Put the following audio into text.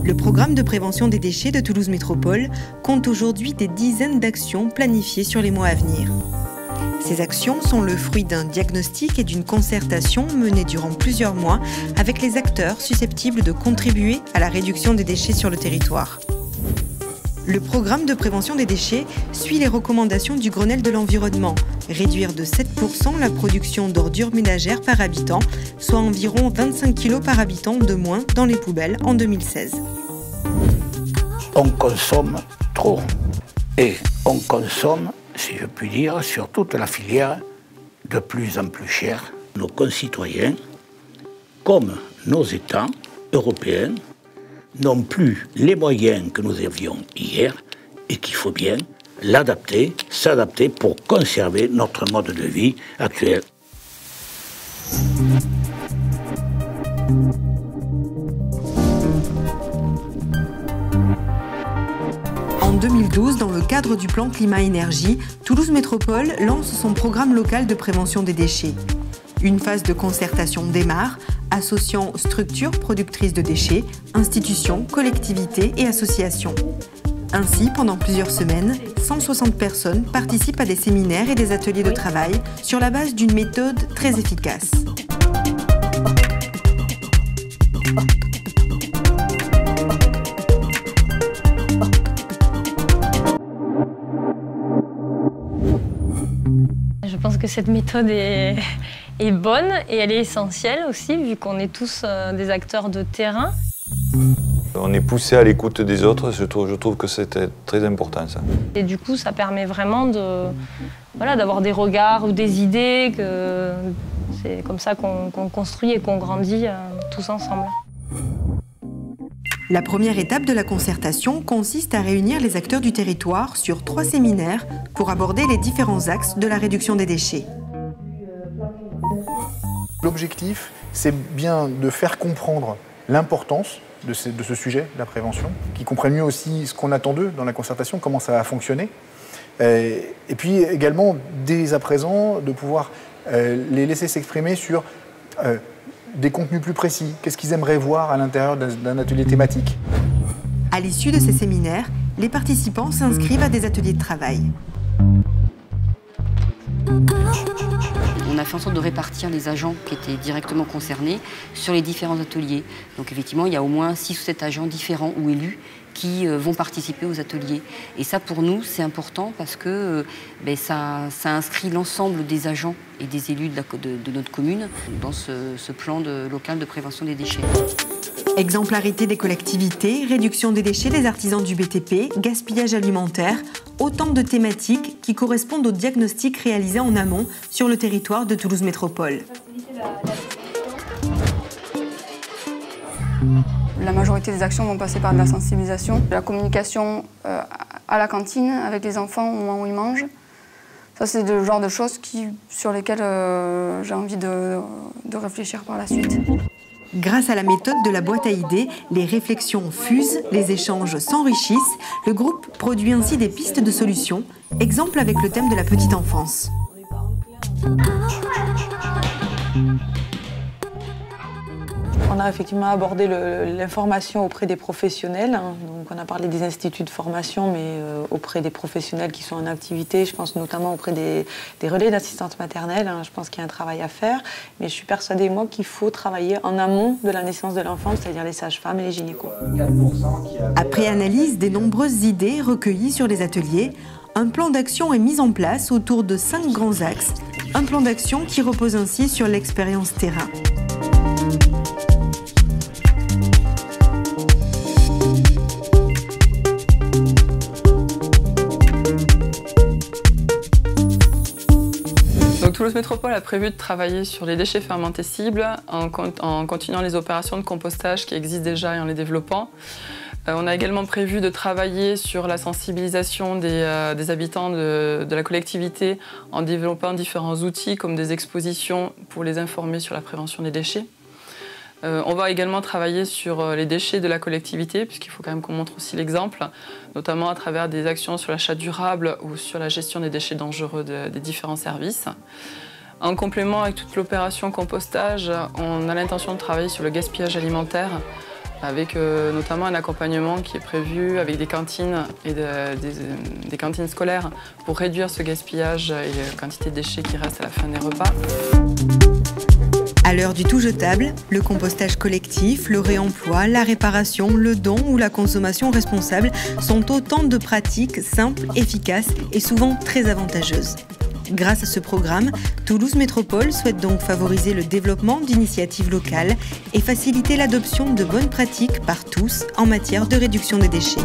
Le programme de prévention des déchets de Toulouse Métropole compte aujourd'hui des dizaines d'actions planifiées sur les mois à venir. Ces actions sont le fruit d'un diagnostic et d'une concertation menée durant plusieurs mois avec les acteurs susceptibles de contribuer à la réduction des déchets sur le territoire. Le programme de prévention des déchets suit les recommandations du Grenelle de l'environnement, réduire de 7% la production d'ordures ménagères par habitant, soit environ 25 kg par habitant de moins dans les poubelles en 2016. On consomme trop et on consomme, si je puis dire, sur toute la filière, de plus en plus cher. Nos concitoyens, comme nos États européens, n'ont plus les moyens que nous avions hier et qu'il faut bien s'adapter pour conserver notre mode de vie actuel. En 2012, dans le cadre du plan climat-énergie, Toulouse Métropole lance son programme local de prévention des déchets. Une phase de concertation démarre, associant structures productrices de déchets, institutions, collectivités et associations. Ainsi, pendant plusieurs semaines, 160 personnes participent à des séminaires et des ateliers de travail sur la base d'une méthode très efficace. Je pense que cette méthode est bonne et elle est essentielle aussi, vu qu'on est tous des acteurs de terrain. On est poussé à l'écoute des autres, je trouve que c'est très important ça. Et du coup, ça permet vraiment d'avoir des regards ou des idées, que c'est comme ça qu'on construit et qu'on grandit tous ensemble. La première étape de la concertation consiste à réunir les acteurs du territoire sur 3 séminaires pour aborder les différents axes de la réduction des déchets. L'objectif, c'est bien de faire comprendre l'importance de ce sujet, la prévention, qu'ils comprennent mieux aussi ce qu'on attend d'eux dans la concertation, comment ça va fonctionner. Et puis également, dès à présent, de pouvoir les laisser s'exprimer sur des contenus plus précis. Qu'est-ce qu'ils aimeraient voir à l'intérieur d'un atelier thématique. À l'issue de ces séminaires, les participants s'inscrivent à des ateliers de travail. On a fait en sorte de répartir les agents qui étaient directement concernés sur les différents ateliers. Donc effectivement, il y a au moins 6 ou 7 agents différents ou élus qui vont participer aux ateliers. Et ça, pour nous, c'est important parce que ça inscrit l'ensemble des agents et des élus de notre commune dans ce plan local de prévention des déchets. Exemplarité des collectivités, réduction des déchets des artisans du BTP, gaspillage alimentaire, autant de thématiques qui correspondent au diagnostic réalisé en amont sur le territoire de Toulouse Métropole. La majorité des actions vont passer par de la sensibilisation, de la communication à la cantine avec les enfants au moment où ils mangent. Ça, c'est le genre de choses sur lesquelles j'ai envie de réfléchir par la suite. Grâce à la méthode de la boîte à idées, les réflexions fusent, les échanges s'enrichissent. Le groupe produit ainsi des pistes de solutions, exemple avec le thème de la petite enfance. On a effectivement abordé l'information auprès des professionnels. Donc on a parlé des instituts de formation, mais auprès des professionnels qui sont en activité. Je pense notamment auprès des relais d'assistantes maternelles. Je pense qu'il y a un travail à faire. Mais je suis persuadée, moi, qu'il faut travailler en amont de la naissance de l'enfant, c'est-à-dire les sages-femmes et les gynécos. Après analyse des nombreuses idées recueillies sur les ateliers, un plan d'action est mis en place autour de 5 grands axes. Un plan d'action qui repose ainsi sur l'expérience terrain. Toulouse Métropole a prévu de travailler sur les déchets fermentescibles en continuant les opérations de compostage qui existent déjà et en les développant. On a également prévu de travailler sur la sensibilisation des habitants de la collectivité en développant différents outils comme des expositions pour les informer sur la prévention des déchets. On va également travailler sur les déchets de la collectivité, puisqu'il faut quand même qu'on montre aussi l'exemple, notamment à travers des actions sur l'achat durable ou sur la gestion des déchets dangereux des différents services. En complément avec toute l'opération compostage, on a l'intention de travailler sur le gaspillage alimentaire, avec notamment un accompagnement qui est prévu avec des cantines et des cantines scolaires pour réduire ce gaspillage et la quantité de déchets qui restent à la fin des repas. À l'heure du tout jetable, le compostage collectif, le réemploi, la réparation, le don ou la consommation responsable sont autant de pratiques simples, efficaces et souvent très avantageuses. Grâce à ce programme, Toulouse Métropole souhaite donc favoriser le développement d'initiatives locales et faciliter l'adoption de bonnes pratiques par tous en matière de réduction des déchets.